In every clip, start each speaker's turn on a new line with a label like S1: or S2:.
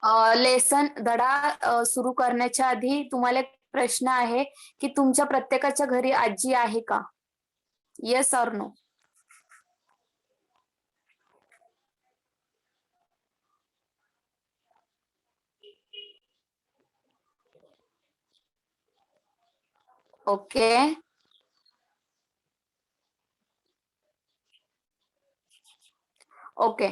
S1: Lesson धडा सुरू करण्याच्या आधी तुम्हाला एक प्रश्न आहे, की तुमच्या प्रत्येकाच्या घरी आजी आहे का? Yes or no? Okay. Okay.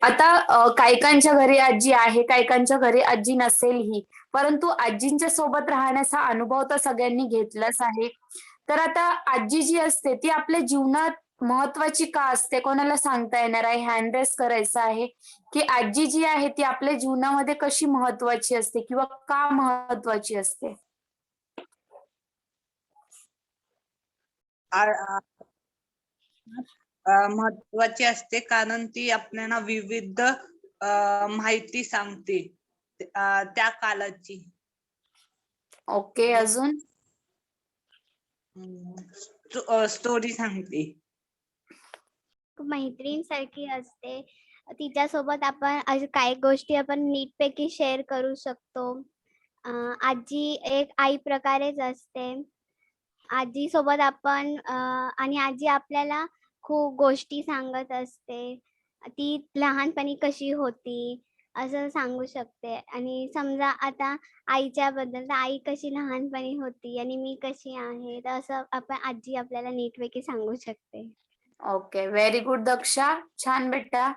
S1: आता काहीकांच्या घरी आजी आहे, काहीकांच्या घरी आजी नसेलही. परंतु आजींच्या सोबत राहण्याचा अनुभव तर सगळ्यांनी घेतलाच आहे. तर आता आजी जी असते ती आपल्या जीवनात महत्त्वाची का असते? कोणाला सांगता येणार आहे? हँड रेज करायचं आहे, की आजी जी आहे ती आपल्या जीवनामध्ये कशी महत्त्वाची असते किंवा का महत्त्वाची असते?
S2: महत्वाची असते कारण ती आपल्याला विविध माहिती सांगते त्या काळाची.
S1: ओके. अजून?
S2: स्टोरी सांगते.
S3: मैत्रीण सारखी असते. तिच्यासोबत आपण काही गोष्टी आपण नीटपैकी शेअर करू शकतो. आजी एक आई प्रकारेच असते. आजी सोबत आपण आणि आजी आपल्याला खूप गोष्टी सांगत असते. ती लहानपणी कशी होती असं सांगू शकते. आणि समजा आता आईच्या बद्दल, तर आई कशी लहानपणी होती आणि मी कशी आहे, तर असं आपण आजी आपल्याला नीटपैकी सांगू शकते.
S1: ओके. Very good Daksha. छान बेटा.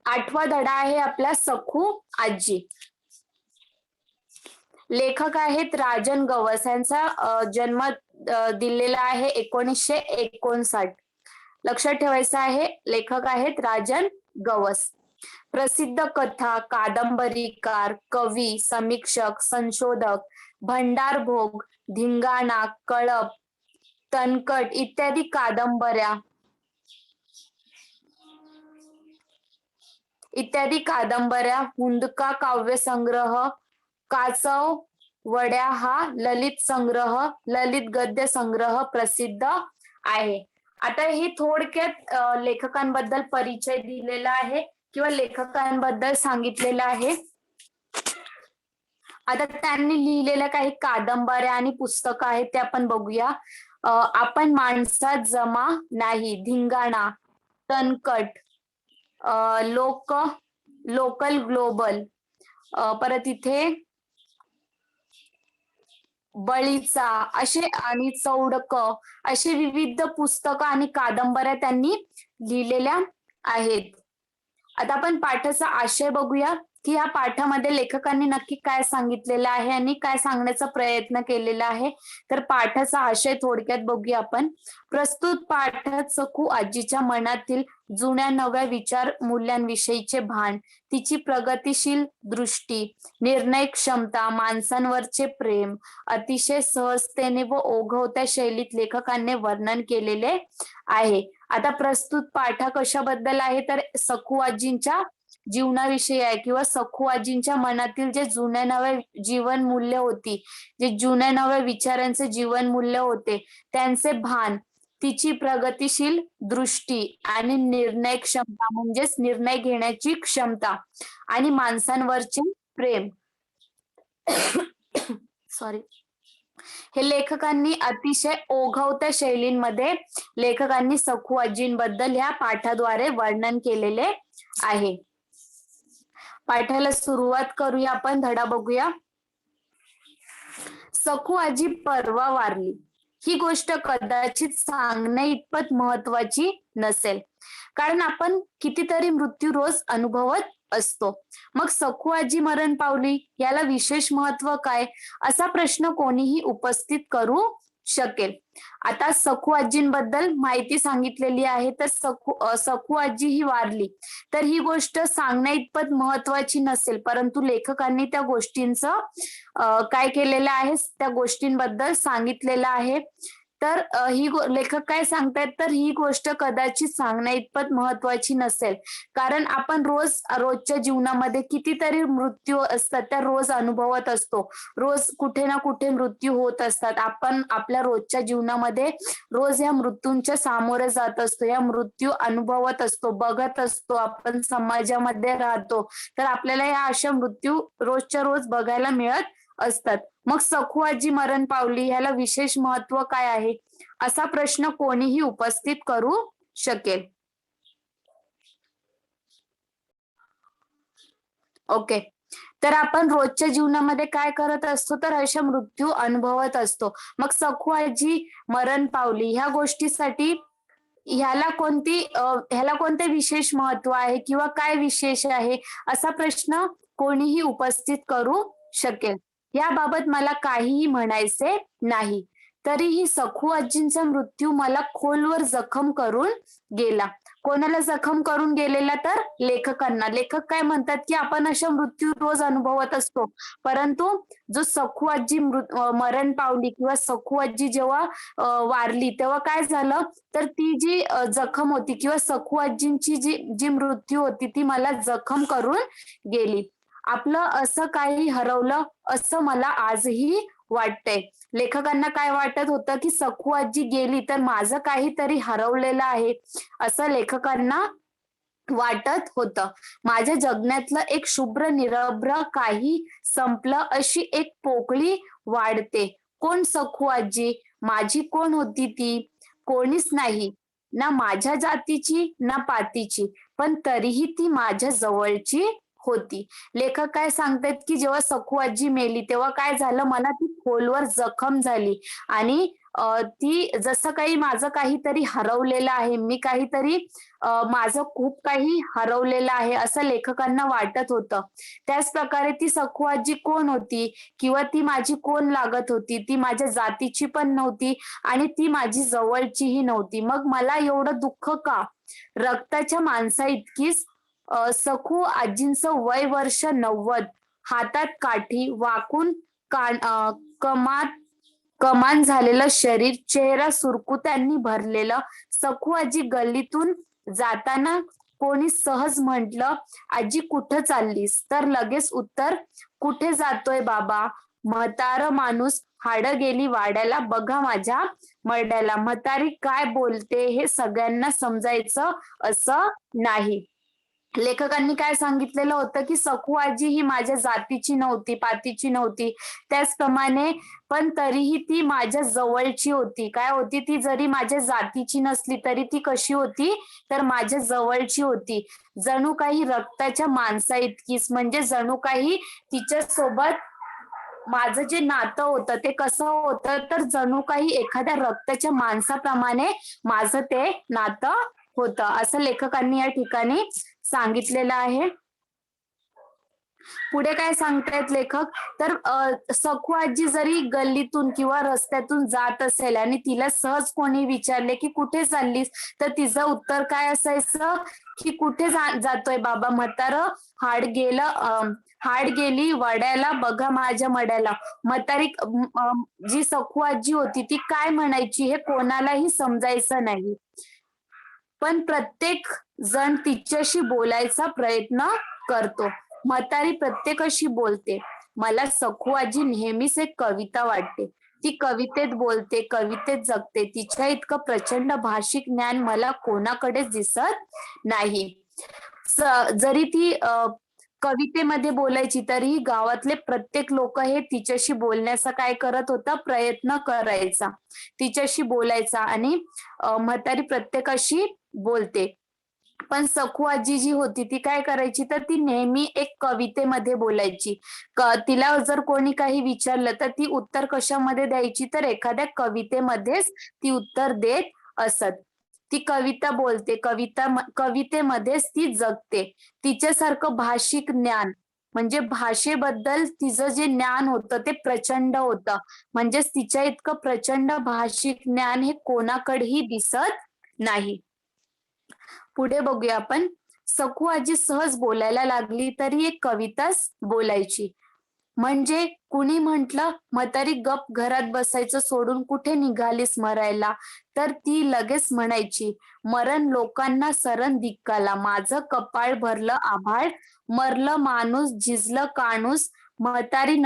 S1: आठवा धडा आहे आपला सखू आजी. लेखक आहेत राजन गवस. यांचा जन्म दिलेला आहे 1959. लक्षात ठेवायचं आहे, लेखक आहेत राजन गवस. प्रसिद्ध कथा, कादंबरीकार, कवी, समीक्षक, संशोधक, भंडारभोग, धिंगाणा, कळप, तणकट इत्यादी कादंबऱ्या, हुंदका काव्यसंग्रह, कासव वड्या हा ललित संग्रह, ललित गद्य संग्रह प्रसिद्ध आहे. आता हे थोडक्यात लेखकांबद्दल परिचय दिलेला आहे किंवा लेखकांबद्दल सांगितलेलं आहे. आता त्यांनी लिहिलेल्या काही कादंबऱ्या आणि पुस्तकं आहेत ते आपण बघूया. आपण माणसात जमा नाही, धिंगाणा, तणकट, लोकल ग्लोबल, परत इथे बळीचा असे आणि चौडक असे विविध पुस्तकं आणि कादंबऱ्या त्यांनी लिहिलेल्या आहेत. आता आपण पाठाचा आशय बघूया, की या पाठामध्ये लेखकांनी नक्की काय सांगितलेलं आहे आणि काय सांगण्याचा प्रयत्न केलेला आहे. तर पाठाचा आशय थोडक्यात बघूया आपण. प्रस्तुत पाठात सखू आजीच्या मनातील जुन्या नव्या विचार मूल्यांविषयीचे भान, तिची प्रगतिशील दृष्टी, निर्णय क्षमता, माणसांवरचे प्रेम अतिशय सहजतेने व ओघवत्या शैलीत लेखकांनी वर्णन केलेले आहे. आता प्रस्तुत पाठ कशाबद्दल आहे, तर सखू आजींच्या जीवनाविषयी आहे किंवा सखू आजींच्या मनातील जे जुन्या नव्या जीवन मूल्य होती, जे जुन्या नव्या विचारांचे जीवन मूल्य होते, त्यांचे भान, तिची प्रगतिशील दृष्टी आणि निर्णय क्षमता म्हणजेच निर्णय घेण्याची क्षमता आणि माणसांवरचे प्रेम सॉरी हे लेखकांनी अतिशय ओघवत्या शैलींमध्ये लेखकांनी सखू आजींबद्दल ह्या पाठाद्वारे वर्णन केलेले आहे. पाठाला सुरुवात करूया आपण, धडा बघूया. सखू आजी परवा वारली ही गोष्ट कदाचित सांगण्या इतपत महत्वाची नसेल, कारण आपण कितीतरी मृत्यू रोज अनुभवत असतो. मग सखू आजी मरण पावली याला विशेष महत्व काय, असा प्रश्न कोणीही उपस्थित करू शकेल. आता सखू आजींबद्दल माहिती सांगितलेली आहे, तर सखू आजी ही वारली तर ही गोष्ट सांगण्या इतपत महत्वाची नसेल, परंतु लेखकांनी त्या गोष्टींचं काय केलेलं आहे, त्या गोष्टींबद्दल सांगितलेलं आहे. तर लेखक काय सांगतायत, तर ही गोष्ट कदाचित सांगण्या इतपत महत्वाची नसेल. कारण आपण रोजच्या जीवनामध्ये कितीतरी मृत्यू असतात, त्या रोज अनुभवत असतो. रोज कुठे ना कुठे मृत्यू होत असतात. आपण आपल्या रोजच्या जीवनामध्ये रोज या मृत्यूंच्या सामोरे जात असतो. या मृत्यू अनुभवत असतो, बघत असतो. आपण समाजामध्ये राहतो. तर आपल्याला या अशा मृत्यू रोजच्या रोज बघायला मिळत असतात. मग सखू आजी मरण पावली ह्याला विशेष महत्व काय आहे? असा प्रश्न कोणीही उपस्थित करू शकेल. ओके. तर आपण रोजच्या जीवनामध्ये काय करत असतो, तर अशा मृत्यू अनुभवत असतो. मग सखू आजी मरण पावली ह्या गोष्टीसाठी ह्याला कोणते विशेष महत्व आहे किंवा काय विशेष आहे, असा प्रश्न कोणीही उपस्थित करू शकेल. याबाबत मला काहीही म्हणायचे नाही. तरीही सखू आजींचा मृत्यू मला खोलवर जखम करून गेला. कोणाला जखम करून गेलेला, तर लेखकांना. लेखक काय म्हणतात, की आपण अशा मृत्यू रोज अनुभवत असतो. परंतु जो सखू आजी मरण पावली किंवा सखू आजी जेव्हा वारली, तेव्हा काय झालं, तर ती जी जखम होती किंवा सखू आजींची जी जी मृत्यू होती, ती मला जखम करून गेली. आपलं असं काही हरवलं असं मला आजही वाटतंय. लेखकांना काय वाटत होतं, की सखू आजी गेली तर माझं काहीतरी हरवलेलं आहे, असं लेखकांना वाटत होतं. माझ्या जगण्यातलं एक शुभ्र निरभ्र काही संपलं, अशी एक पोकळी वाढते. कोण सखू आजी? माझी कोण होती ती? कोणीच नाही. ना माझ्या जातीची ना पातीची, पण तरीही ती माझ्या जवळची होती. लेखक काय सांगतायत, की जेव्हा सखू आजी मेली तेव्हा काय झालं, मला ती खोलवर जखम झाली आणि ती जसं काही माझं काहीतरी हरवलेलं आहे, मी काहीतरी माझं खूप काही हरवलेलं आहे असं लेखकांना वाटत होतं. त्याच प्रकारे ती सखू आजी कोण होती किंवा ती माझी कोण लागत होती, ती माझ्या जातीची पण नव्हती आणि ती माझी जवळचीही नव्हती. मग मला एवढं दुःख का? रक्ताच्या माणसाइतकीच सखू आजींचं वय वर्ष 90, हातात काठी, वाकून कमान झालेलं शरीर, चेहरा सुरकुत्यांनी भरलेलं. सखू आजी गल्लीतून जाताना कोणी सहज म्हटलं, आजी कुठं चाललीस? तर लगेच उत्तर, कुठे जातोय बाबा? म्हातारं माणूस, हाडं गेली वाड्याला, बघा माझ्या मरड्याला. म्हातारी काय बोलते हे सगळ्यांना समजायचं असं नाही. लेखकांनी काय सांगितलेलं होतं, की सखू आजी ही माझ्या जातीची नव्हती, पातीची नव्हती. त्याचप्रमाणे पण तरीही ती माझ्या जवळची होती. काय होती ती? जरी माझ्या जातीची नसली तरी ती कशी होती, तर माझ्या जवळची होती. जणू काही रक्ताच्या माणसाइतकीच. म्हणजे जणू काही तिच्या सोबत माझं जे नातं होतं ते कसं होतं, तर जणू काही एखाद्या रक्ताच्या माणसाप्रमाणे माझं ते नातं होतं, असं लेखकांनी या ठिकाणी सांगितलेलं आहे. पुढे काय सांगतायत लेखक, तर सखू आजी जरी गल्लीतून किंवा रस्त्यातून जात असेल आणि तिला सहज कोणी विचारले, की कुठे चाललीस, तर तिचं उत्तर काय असायचं, की कुठे जातोय बाबा? म्हातारं हाड गेली वड्याला, बघा माझ्या मड्याला. म्हातारी जी सखू आजी होती ती काय म्हणायची हे कोणालाही समजायचं नाही. पण प्रत्येक जण तिच्याशी बोलायचा प्रयत्न करतो. म्हातारी प्रत्येकाशी बोलते. मला सखू आजी नेहमीच एक कविता वाटते. ती कवितेत बोलते, कवितेत जगते. तिच्या इतकं प्रचंड भाषिक ज्ञान मला कोणाकडेच दिसत नाही. जरी ती कवितेमध्ये बोलायची तरीही गावातले प्रत्येक लोक हे तिच्याशी बोलण्याचा काय करत होता, प्रयत्न करायचा, तिच्याशी बोलायचा आणि म्हातारी प्रत्येकाशी बोलते. पण सखू आजी जी होती ती काय करायची, तर ती नेहमी एक कवितेमध्ये बोलायची. तिला जर कोणी काही विचारलं तर ती उत्तर कशामध्ये द्यायची, तर एखाद्या कवितेमध्येच ती उत्तर देत असत. ती कविता बोलते, कवितेमध्येच ती जगते. तिच्यासारखं भाषिक ज्ञान म्हणजे भाषेबद्दल तिचं जे ज्ञान होतं ते प्रचंड होतं. म्हणजेच तिच्या इतकं प्रचंड भाषिक ज्ञान हे कोणाकडेही दिसत नाही. पुढे बघूया आपण. सखू आजी सहज बोलायला लागली तरी एक कविताच बोलायची. म्हणजे कुणी म्हटलं, म्हातारी गप घरात बसायचं सोडून कुठे निघालीस मरायला? तर ती लगेच म्हणायची, मरण लोकांना सरण धिक्काला, माझं कपाळ भरलं आभाळ, मरलं माणूस झिजलं काणूस, म्हातारी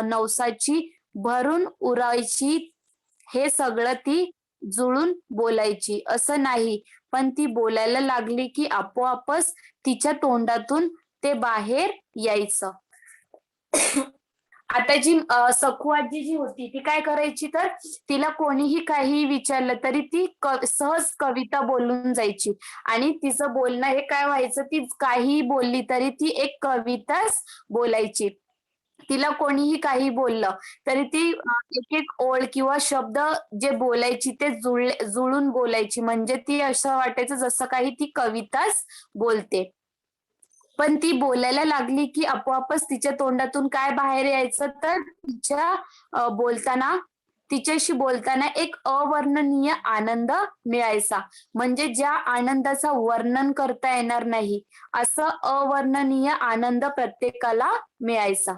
S1: नवसाची भरून उरायची. हे सगळं ती जुळून बोलायची असं नाही, पण ती बोलायला लागली की आपोआपच तिच्या तोंडातून ते बाहेर यायचं. आता जी सखू आजी जी होती ती काय करायची, तर तिला कोणीही काही विचारलं तरी ती सहज कविता बोलून जायची. आणि तिचं बोलणं हे काय व्हायचं, ती काहीही बोलली तरी ती एक कविताच बोलायची. तिला कोणीही काही बोललं तरी ती एक एक ओळ किंवा शब्द जे बोलायची ते जुळून बोलायची. म्हणजे ती असं वाटायचं जसं काही ती कविताच बोलते. पण ती बोलायला लागली की आपोआपच तिच्या तोंडातून काय बाहेर यायचं, तर बोलताना तिच्याशी बोलताना एक अवर्णनीय आनंद मिळायचा. म्हणजे ज्या आनंदाचं वर्णन करता येणार नाही, असं अवर्णनीय आनंद प्रत्येकाला मिळायचा.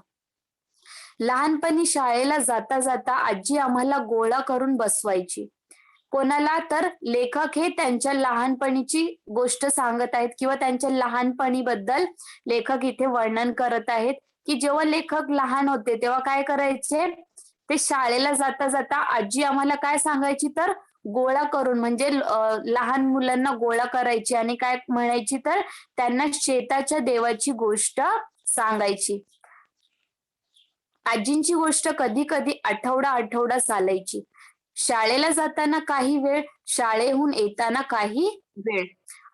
S1: लहानपणी शाळेला जाता जाता आजी आम्हाला गोळा करून बसवायची. कोणाला तर लेखक हे त्यांच्या लहानपणीची गोष्ट सांगत आहेत किंवा त्यांच्या लहानपणीबद्दल लेखक इथे वर्णन करत आहेत, की जेव्हा लेखक लहान होते तेव्हा काय करायचे, ते शाळेला जाता जाता आजी आम्हाला काय सांगायची, तर गोळा करून म्हणजे लहान मुलांना गोळा करायची आणि काय म्हणायची, तर त्यांना शेताच्या देवाची गोष्ट सांगायची. आजींची गोष्ट कधी कधी आठवडा आठवडा चालायची. शाळेला जाताना काही वेळ, शाळेहून येताना काही वेळ.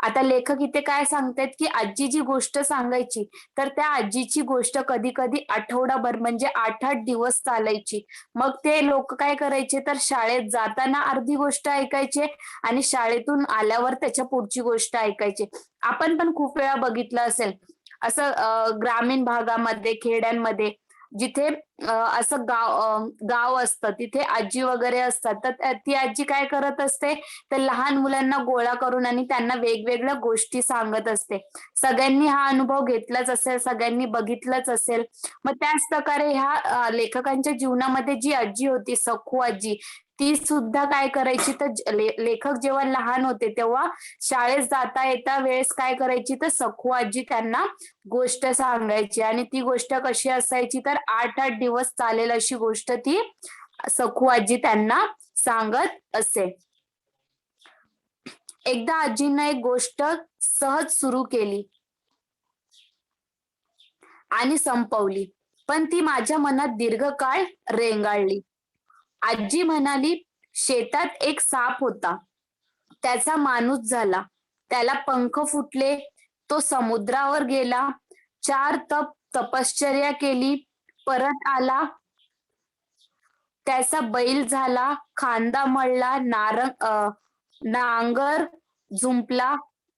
S1: आता लेखक इथे काय सांगतायत, की आजी जी गोष्ट सांगायची, तर त्या आजीची गोष्ट कधी कधी आठवडाभर म्हणजे 8-8 दिवस चालायची. मग ते लोक काय करायचे, तर शाळेत जाताना अर्धी गोष्ट ऐकायचे आणि शाळेतून आल्यावर त्याच्या पुढची गोष्ट ऐकायचे. आपण पण खूप वेळा बघितलं असेल असं, ग्रामीण भागामध्ये, खेड्यांमध्ये जिथे असं गाव असतं, तिथे आजी वगैरे असतात. तर ती आजी काय करत असते, तर लहान मुलांना गोळा करून आणि त्यांना वेगवेगळ्या गोष्टी सांगत असते. सगळ्यांनी हा अनुभव घेतलाच असेल, सगळ्यांनी बघितलंच असेल. मग त्याच प्रकारे ह्या लेखकांच्या जीवनामध्ये जी आजी होती, सखू आजी, ती सुद्धा काय करायची, तर लेखक जेव्हा लहान होते तेव्हा शाळेत जाता येता वेळेस काय करायची, तर सखू आजी त्यांना गोष्ट सांगायची. आणि ती गोष्ट कशी असायची, तर 8-8 दिवस चालेल अशी गोष्ट ती सखू आजी त्यांना सांगत असे. एकदा आजीनं एक गोष्ट सहज सुरू केली आणि संपवली, पण ती माझ्या मनात दीर्घकाळ रेंगाळली. आजी म्हणाली, शेतात एक साप होता. त्याचा माणूस झाला. त्याला पंख फुटले. तो समुद्रावर गेला. 4 तपश्चर्या केली. परत आला. त्याचा बैल झाला. खांदा मळला. नांगर जुंपला.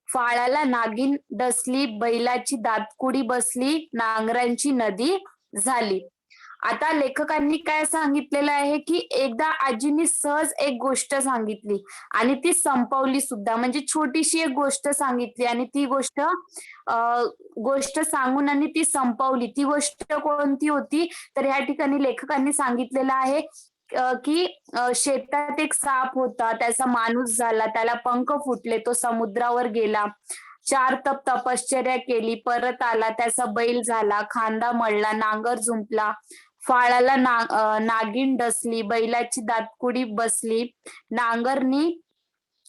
S1: फाळाला नागिन डसली. बैलाची दातकुडी बसली. नांगरांची नदी झाली. आता लेखकांनी काय सांगितलेलं आहे, की एकदा आजींनी सहज एक गोष्ट सांगितली आणि ती संपवली सुद्धा. म्हणजे छोटीशी एक गोष्ट सांगितली आणि ती गोष्ट सांगून आणि ती संपवली. ती गोष्ट कोणती होती, तर ह्या ठिकाणी लेखकांनी सांगितलेलं आहे की शेतात एक साप होता. त्याचा माणूस झाला. त्याला पंख फुटले. तो समुद्रावर गेला. 4 तपश्चर्या केली. परत आला. त्याचा बैल झाला. खांदा मळला. नांगर जुंपला. फाळाला नागिन डसली. बैलाची दातकुडी बसली.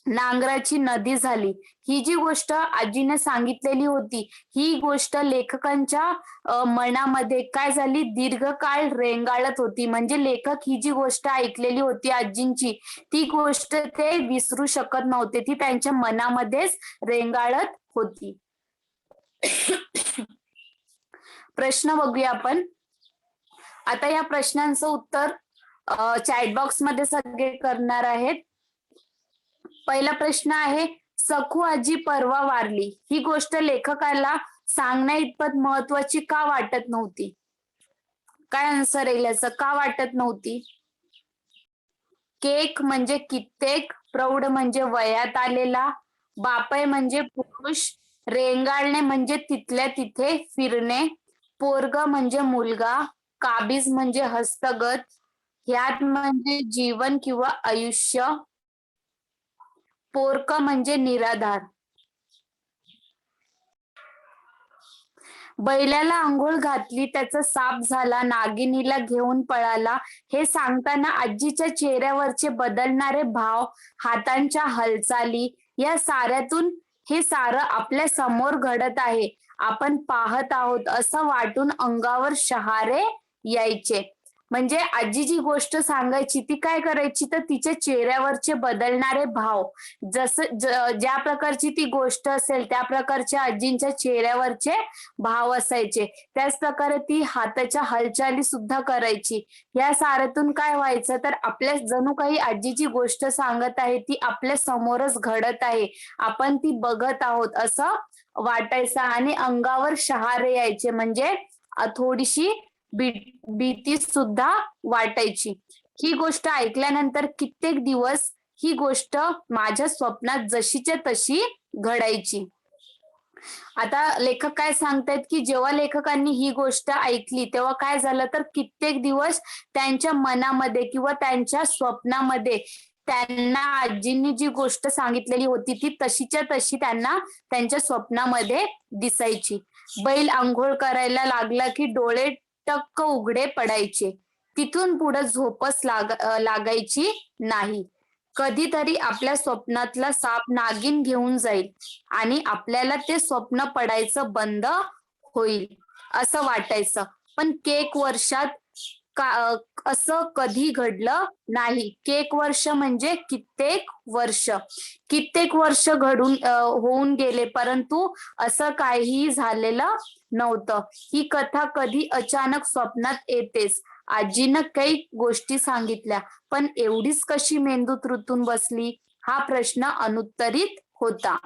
S1: नांगराची नदी झाली. ही जी गोष्ट आजीने सांगितलेली होती, ही गोष्ट लेखकांच्या मनामध्ये काय झाली, दीर्घकाळ रेंगाळत होती. म्हणजे लेखक ही जी गोष्ट ऐकलेली होती आजींची, ती गोष्ट ते विसरू शकत नव्हते. ती त्यांच्या मनामध्येच रेंगाळत होती. प्रश्न बघूया आपण. आता या प्रश्नांचं उत्तर चॅट बॉक्स मध्ये सगळे करणार आहेत. पहिला प्रश्न आहे, सखू आजी परवा वारली. ही गोष्ट लेखकाला सांगण्या इतपत महत्वाची का वाटत नव्हती? काय आन्सर येईल याचं? का वाटत नव्हती? केक म्हणजे कित्येक, प्रौढ म्हणजे वयात आलेला, बापय म्हणजे पुरुष, रेंगाळणे म्हणजे तिथल्या तिथे फिरणे, पोरग म्हणजे मुलगा, काबीज म्हणजे हस्तगत, ह्यात म्हणजे जीवन किंवा आयुष्य, पोरक म्हणजे निराधार. बैलाला आंघोळ घातली, त्याचा साप झाला, नागिनीला घेऊन पळाला, हे सांगताना आजीच्या चेहऱ्यावरचे बदलणारे भाव, हातांच्या हालचाली, या साऱ्यातून हे सारं आपल्या समोर घडत आहे, आपण पाहत आहोत असं वाटून अंगावर शहारे यायचे. म्हणजे आजी जी गोष्ट सांगायची ती काय करायची, तर तिच्या चेहऱ्यावरचे बदलणारे भाव, ज्या प्रकारची ती गोष्ट असेल त्या प्रकारच्या आजींच्या चेहऱ्यावरचे भाव असायचे. त्याच प्रकारे ती हाताच्या हालचाली सुद्धा करायची. या साऱ्यातून काय व्हायचं, तर आपल्या जणू काही आजी जी गोष्ट सांगत आहे ती आपल्या समोरच घडत आहे, आपण ती बघत आहोत असं वाटायचं आणि अंगावर शहारे यायचे. म्हणजे थोडीशी भीती सुद्धा वाटायची. ही गोष्ट ऐकल्यानंतर कित्येक दिवस ही गोष्ट माझ्या स्वप्नात जशीच्या तशी घडायची. आता लेखक काय सांगतायत की जेव्हा लेखकांनी ही गोष्ट ऐकली तेव्हा काय झालं, तर कित्येक दिवस त्यांच्या मनामध्ये किंवा त्यांच्या स्वप्नामध्ये त्यांना आजींनी जी गोष्ट सांगितलेली होती ती तशीच्या तशी त्यांना त्यांच्या स्वप्नामध्ये दिसायची. बैल आंघोळ करायला लागला की डोळे टक्क उघडे पडायचे. तिथून पुढे झोपच लागायची नाही. कधीतरी आपल्या स्वप्नातला साप नागिन घेऊन जाईल आणि आपल्याला ते स्वप्न पडायचं बंद होईल असं वाटायचं. पण केक वर्षात असं कधी घडलं नाही. केक वर्ष म्हणजे कित्येक वर्ष होऊन गेले, परंतु असं काहीही झालेलं नव्हतं. ही कथा कधी अचानक स्वप्नात येतेच. आजीनं काही गोष्टी सांगितल्या, पण एवढीच कशी मेंदूत रुतून बसली, हा प्रश्न अनुत्तरित होता.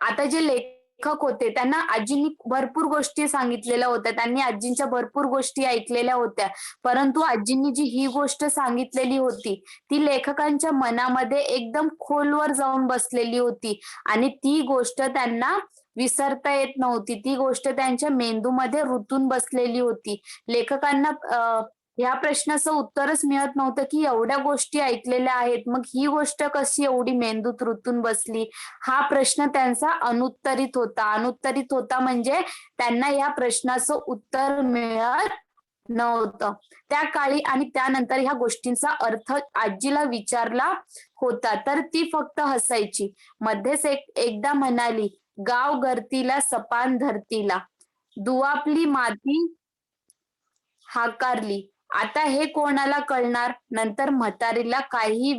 S1: आता जे लेखक होते त्यांना आजींनी भरपूर गोष्टी सांगितलेल्या होत्या, त्यांनी आजींच्या भरपूर गोष्टी ऐकलेल्या होत्या, परंतु आजींनी जी ही गोष्ट सांगितलेली होती ती लेखकांच्या मनामध्ये एकदम खोलवर जाऊन बसलेली होती आणि ती गोष्ट त्यांना विसरता येत नव्हती. ती गोष्ट त्यांच्या मेंदूमध्ये रुतून बसलेली होती. लेखकांना ह्या प्रश्नाचं उत्तरच मिळत नव्हतं की एवढ्या गोष्टी ऐकलेल्या आहेत, मग ही गोष्ट कशी एवढी मेंदूत रुतून बसली, हा प्रश्न त्यांचा अनुत्तरित होता म्हणजे त्यांना या प्रश्नाचं उत्तर मिळत नव्हतं. त्या काळी आणि त्यानंतर ह्या गोष्टींचा अर्थ आजीला विचारला होता तर ती फक्त हसायची. मध्येच एकदा म्हणाली, गाव घरतीला सपान धरतीला, दुआपली माती हाकारली. आता हे कोणाला कळणार. नंतर म्हातारीला काहीही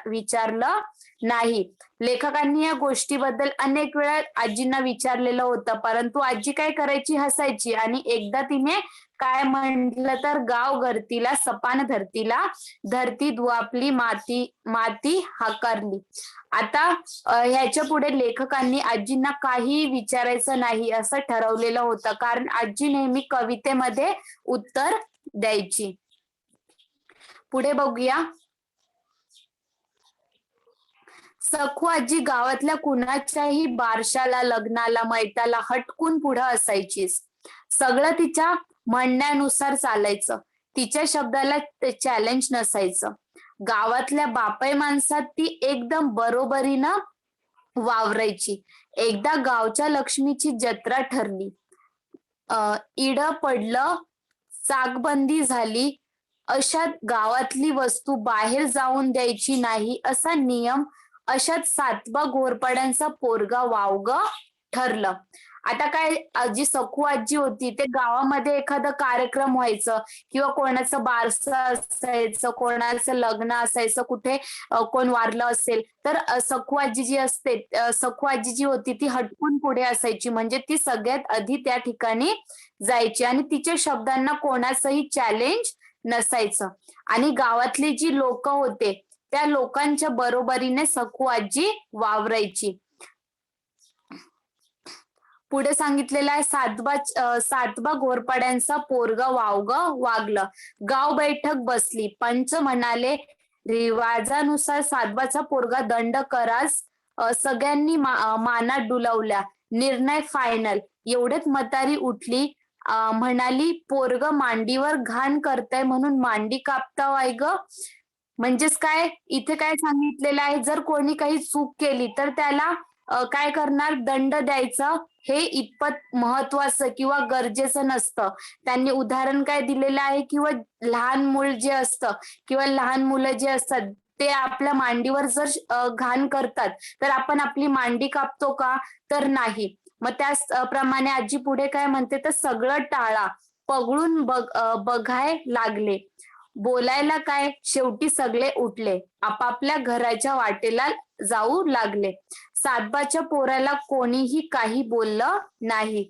S1: विचारलं नाही. लेखकांनी या गोष्टीबद्दल अनेक वेळा आजींना विचारलेलं होतं, परंतु आजी काय करायची, हसायची. आणि एकदा तिने काय म्हटलं, तर गाव घरतीला सपान धरतीला, धरती दुआपली माती हाकारली. आता ह्याच्या पुढे लेखकांनी आजींना काही विचारायचं नाही असं ठरवलेलं होतं, कारण आजी नेहमी कवितेमध्ये उत्तर द्यायची. पुढे बघूया. सखू आजी गावातल्या कुणाच्याही बारशाला, लग्नाला, मैताला हटकून पुढं असायचीच. सगळं तिच्या म्हणण्यानुसार चालायचं. तिच्या शब्दाला चॅलेंज नसायचं. गावातल्या बापाई माणसात ती एकदम बरोबरीनं वावरायची. एकदा गावच्या लक्ष्मीची जत्रा ठरली. इड पडलं, चाकबंदी झाली. अशात गावातली वस्तू बाहेर जाऊन द्यायची नाही असा नियम. अशात सातबा घोरपड्यांचा पोरगा वावगं ठरलं. आता काय, जी सखू आजी होती ते गावामध्ये एखादा कार्यक्रम व्हायचं किंवा कोणाचं बारसं असायचं, कोणाचं लग्न असायचं, कुठे कोण वारलं असेल तर सखू आजी जी होती ती हटकून पुढे असायची. म्हणजे ती सगळ्यात आधी त्या ठिकाणी जायची आणि तिच्या शब्दांना कोणाचंही चॅलेंज नसायचं. आणि गावातली जी लोक होते त्या लोकांच्या बरोबरीने सखू आजी वावरायची. पुढे सांगितलेलं आहे, सातबा घोरपड्यांचा पोरगा वावगं वागलं. गाव बैठक बसली. पंच म्हणाले, रिवाजानुसार सातबाचा पोरगा दंड करास. सगळ्यांनी माना डुलवल्या. निर्णय फायनल. एवढ्यात म्हातारी उठली म्हणाली, पोरग मांडीवर घाण करताय म्हणून मांडी कापतावाय ग. म्हणजेच काय, इथे काय सांगितलेलं आहे, जर कोणी काही चूक केली तर त्याला काय करणार, दंड द्यायचं. हे इतपत महत्वाचं किंवा गरजेचं नसतं. त्यांनी उदाहरण काय दिलेलं आहे, किंवा लहान मूल जे असतं किंवा लहान मुलं जे असतात ते आपल्या मांडीवर जर घाण करतात तर आपण आपली मांडी कापतो का, तर नाही. मग त्याच प्रमाणे आजी पुढे काय म्हणते, तर सगळं टाळा, पगळून बघाय लागले. बोलायला काय, शेवटी सगळे उठले, आपापल्या घराच्या वाटेला जाऊ लागले. सातबाच्या पोराला कोणीही काही बोललं नाही.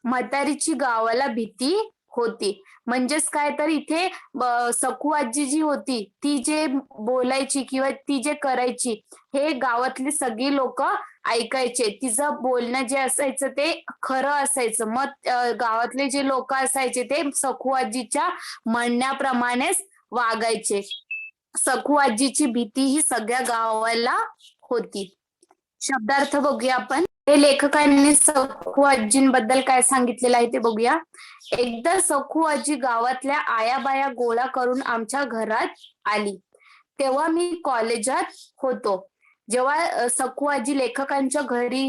S1: म्हातारीची गावाला भीती होती. म्हणजेच काय, तर इथे सखू आजी जी होती ती जे बोलायची किंवा ती जे करायची हे गावातली सगळी लोक ऐकायचे. तिचं बोलणं जे असायचं ते खरं असायचं. मग गावातले जे लोक असायचे ते सखू आजीच्या म्हणण्याप्रमाणेच वागायचे. सखू आजीची भीती ही सगळ्या गावाला होती. शब्दार्थ बघूया आपण. हे लेखकांनी सखू आजींबद्दल काय सांगितलेलं आहे ते बघूया. एकदा सखू आजी गावातल्या आयाबाया गोळा करून आमच्या घरात आली. तेव्हा मी कॉलेजात होतो. जेव्हा सखू आजी लेखकांच्या घरी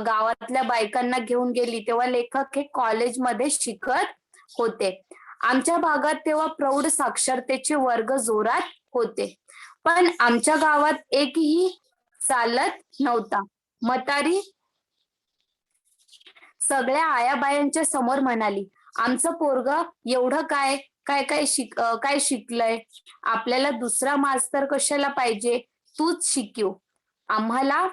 S1: गावातल्या बायकांना घेऊन गेली तेव्हा लेखक हे कॉलेजमध्ये शिकत होते. आमच्या भागात तेव्हा प्रौढ साक्षरतेचे वर्ग जोरात होते. पण आमच्या गावात एकही चालत नव्हता. म्हातारी सगळ्या आयाबायांच्या समोर म्हणाली, आमचं पोरग एवढं काय शिकलंय, आपल्याला दुसरा मास्तर कशाला पाहिजे, तूच शिकव आम्हाला.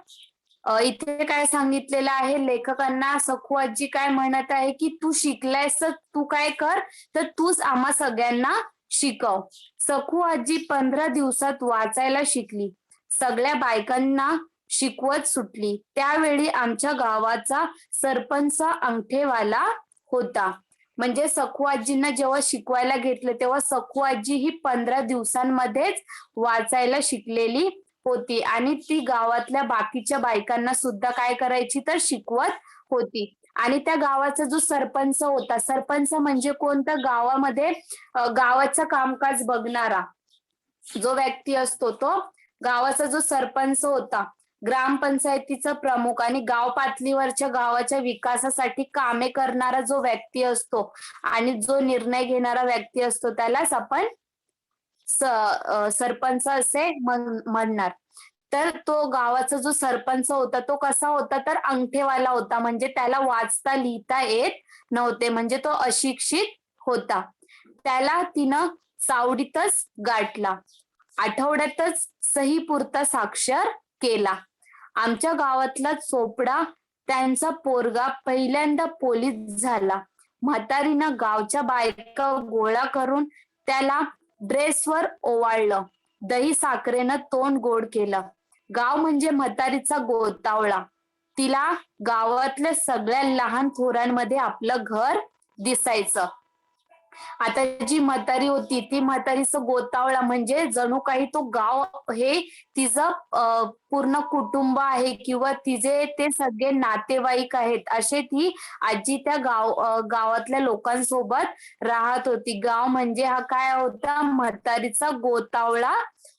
S1: इथे काय सांगितलेलं आहे, लेखकांना सखू आजी काय म्हणत आहे की तू शिकलायस तर तू काय कर, तर तूच आम्हा सगळ्यांना शिकव. सखू आजी 15 दिवसात वाचायला शिकली. सगळ्या बायकांना शिकवत सुटली. त्यावेळी आमच्या गावाचा सरपंच अंगठेवाला होता. म्हणजे सखू आजींना जेव्हा शिकवायला घेतलं तेव्हा सखू आजी ही 15 दिवसांमध्येच वाचायला शिकलेली होती आणि ती गावातल्या बाकीच्या बायकांना सुद्धा काय करायची, तर शिकवत होती. आणि त्या गावाचा जो सरपंच होता, सरपंच म्हणजे कोणतं, गावामध्ये गावाचं कामकाज बघणारा जो व्यक्ती असतो तो गावाचा जो सरपंच होता. ग्रामपंचायतीचा प्रमुख आणि गाव पातळीवरच्या गावाच्या विकासासाठी कामे करणारा जो व्यक्ती असतो आणि जो निर्णय घेणारा व्यक्ती असतो त्यालाच आपण सरपंच असे म्हणणार. तर तो गावाचा जो सरपंच होता तो कसा होता, तर अंगठेवाला होता. म्हणजे त्याला वाचता लिहिता येत नव्हते, म्हणजे तो अशिक्षित होता. त्याला तिनं चावडीतच गाठला. आठवड्यातच सही पुरता साक्षर केला. आमच्या गावातला चोपडा त्यांचा पोरगा पहिल्यांदा पोलीस झाला. म्हातारीनं गावच्या बायका गोळा करून त्याला ड्रेसवर ओवाळलं. दही साखरेनं तोंड गोड केलं. गाव म्हणजे म्हातारीचा गोतावळा. तिला गावातल्या सगळ्या लहान थोरांमध्ये आपलं घर दिसायचं. आता जी म्हातारी होती ती म्हातारीचं गोतावळा म्हणजे जणू काही तो गाव हे तिचं पूर्ण कुटुंब आहे किंवा तिचे ते सगळे नातेवाईक आहेत, असे ती आजी त्या गावातल्या लोकांसोबत राहत होती. गाव म्हणजे हा काय होता, म्हातारीचा गोतावळा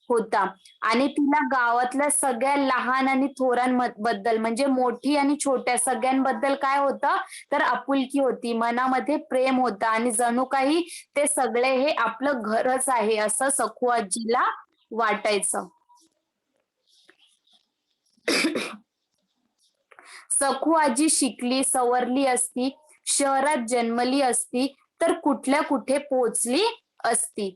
S1: होता. आणि तिला गावातल्या सगळ्या लहान आणि थोरांबद्दल म्हणजे मोठी आणि छोट्या सगळ्यांबद्दल काय होतं, तर आपुलकी होती, मनामध्ये प्रेम होतं आणि जणू काही ते सगळे हे आपलं घरच आहे असं सखू आजीला वाटायचं. सखू आजी शिकली सवरली असती, शहरात जन्मली असती तर कुठल्या कुठे पोहोचली असती.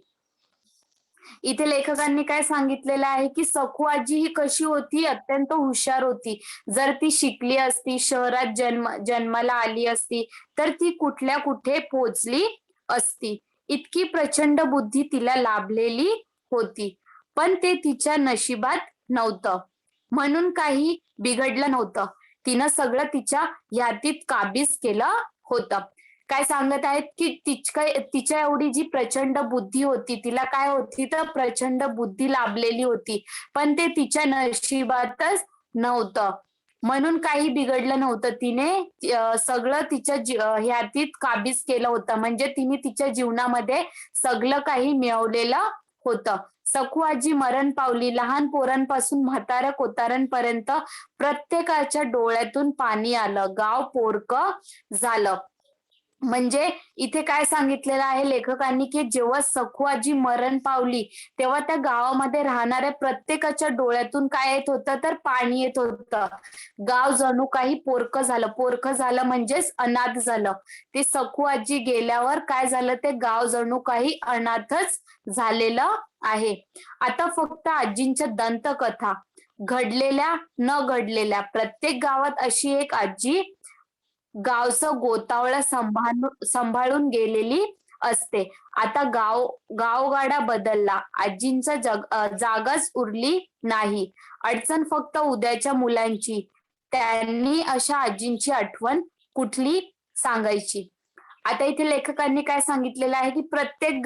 S1: इथे लेखकांनी काय सांगितलेलं आहे की सखू आजी ही कशी होती, अत्यंत हुशार होती. जर ती शिकली असती, शहरात जन्माला आली असती तर ती कुठल्या कुठे पोहोचली असती. इतकी प्रचंड बुद्धी तिला लाभलेली होती. पण ते तिच्या नशिबात नव्हतं, म्हणून काही बिघडलं नव्हतं. तिनं सगळं तिच्या यादीत काबीज केलं होतं. काय सांगत आहेत की तिच्या एवढी जी प्रचंड बुद्धी होती, तिला काय होती, तर प्रचंड बुद्धी लाभलेली होती, पण ते तिच्या नशिबातच नव्हतं. म्हणून काही बिघडलं नव्हतं. तिने सगळं तिच्या ह्यातीत काबीज केलं होतं. म्हणजे तिने तिच्या जीवनामध्ये सगळं काही मिळवलेलं होतं. सखू आजी मरण पावली. लहान पोरांपासून म्हाताऱ्या कोतारांपर्यंत प्रत्येकाच्या डोळ्यातून पाणी आलं. गाव पोरकं झालं. म्हणजे इथे काय सांगितलेलं आहे लेखकांनी, की जेव्हा सखू आजी मरण पावली तेव्हा त्या गावामध्ये राहणाऱ्या प्रत्येकाच्या डोळ्यातून काय येत होतं, तर पाणी येत होतं. गाव जणू काही पोरकं झालं. पोरकं झालं म्हणजेच अनाथ झालं. ते सखू आजी गेल्यावर काय झालं, ते गाव जणू काही अनाथच झालेलं आहे. आता फक्त आजींच्या दंतकथा, घडलेल्या न घडलेल्या. प्रत्येक गावात अशी एक आजी गावचं गोतावळं सांभाळून गेलेली असते. आता गावगाडा बदलला. आजींचा जागाच उरली नाही. अडचण फक्त उद्याच्या मुलांची. त्यांनी अशा आजींची आठवण कुठली सांगायची. आता इथे लेखकांनी काय सांगितलेलं आहे, की प्रत्येक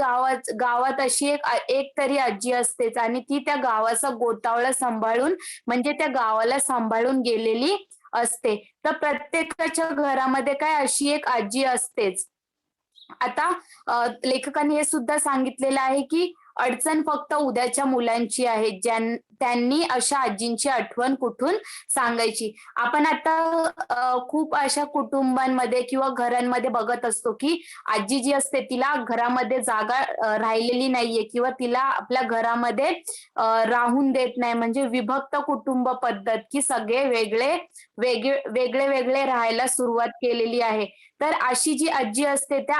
S1: गावात अशी एक तरी आजी असतेच आणि ती त्या गावाचं गोतावळं सांभाळून म्हणजे त्या गावाला सांभाळून गेलेली असते. तर प्रत्येकाच्या घरामध्ये काय अशी एक आजी असतेच. आता लेखकांनी हे सुद्धा सांगितलेलं आहे, की अडचण फक्त उद्याच्या मुलांची आहे. त्यांनी अशा आजींची आठवण कुठून सांगायची. आपण आता खूप अशा कुटुंबांमध्ये किंवा घरांमध्ये बघत असतो, की आजी जी असते तिला घरामध्ये जागा राहिलेली नाहीये किंवा तिला आपल्या घरामध्ये राहून देत नाही. म्हणजे विभक्त कुटुंब पद्धत, की सगळे वेगळे राहायला सुरुवात केलेली आहे. तर अशी जी आजी असते त्या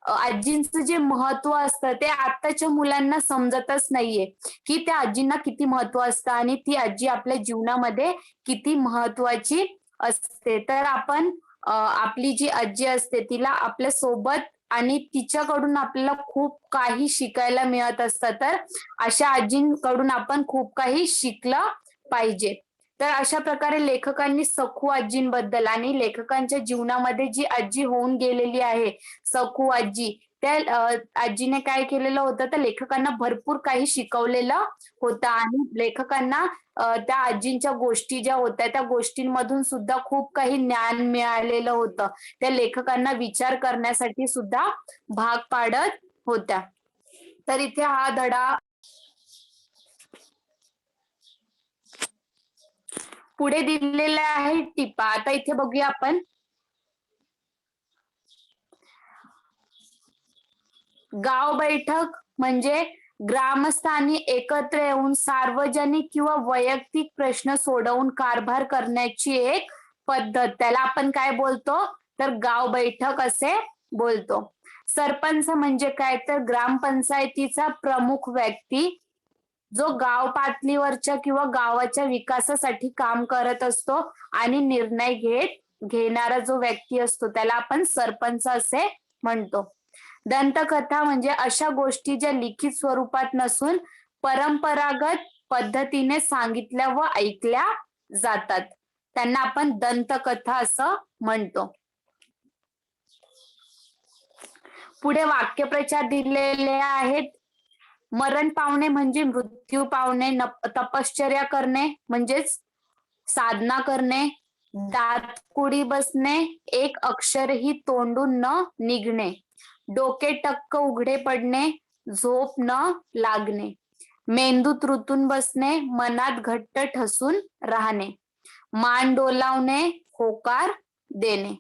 S1: आजींचं जे महत्व असतं ते आताच्या मुलांना समजतच नाहीये, की त्या आजींना किती महत्व असतं आणि ती आजी आपल्या जीवनामध्ये किती महत्वाची असते. तर आपण आपली जी आजी असते तिला आपल्या सोबत आणि तिच्याकडून आपल्याला खूप काही शिकायला मिळत असतं. तर अशा आजींकडून आपण खूप काही शिकलं पाहिजे. तर अशा प्रकारे लेखकांनी सखू आजींबद्दल आणि लेखकांच्या जीवनामध्ये जी आजी होऊन गेलेली आहे सखू आजी, त्या आजीने काय केलेलं होतं, तर लेखकांना भरपूर काही शिकवलेलं होतं आणि लेखकांना त्या आजींच्या गोष्टी ज्या होत्या त्या गोष्टींमधून सुद्धा खूप काही ज्ञान मिळालेलं होतं. त्या लेखकांना विचार करण्यासाठी सुद्धा भाग पाडत होत्या. तर इथे हा धडा पुढे दिलेला आहे टिपा. आता इथे बघूया आपण. गाव बैठक म्हणजे ग्रामस्थांनी एकत्र येऊन सार्वजनिक किंवा वैयक्तिक प्रश्न सोडवून कारभार करण्याची एक पद्धत. त्याला आपण काय बोलतो, तर गाव बैठक असे बोलतो. सरपंच म्हणजे काय, तर ग्रामपंचायतीचा प्रमुख व्यक्ती जो गाव पातळीवरच्या किंवा गावाच्या विकासासाठी काम करत असतो आणि निर्णय घेणारा जो व्यक्ती असतो त्याला आपण सरपंच असे म्हणतो. दंतकथा म्हणजे अशा गोष्टी ज्या लिखित स्वरूपात नसून परंपरागत पद्धतीने सांगितल्या व ऐकल्या जातात. त्यांना आपण दंतकथा असं म्हणतो. पुढे वाक्यप्रचार दिलेले आहेत. मरण पावणे म्हणजे मृत्यू पावणे. तपश्चर्या करणे म्हणजेच साधना करणे. दातकुडी बसणे, एक अक्षरही तोंडून न निघणे. डोके टक्क उघडे पडणे, झोप न लागणे. मेंदूत रुतून बसणे, मनात घट्ट ठसून राहणे. मान डोलावणे, होकार देणे.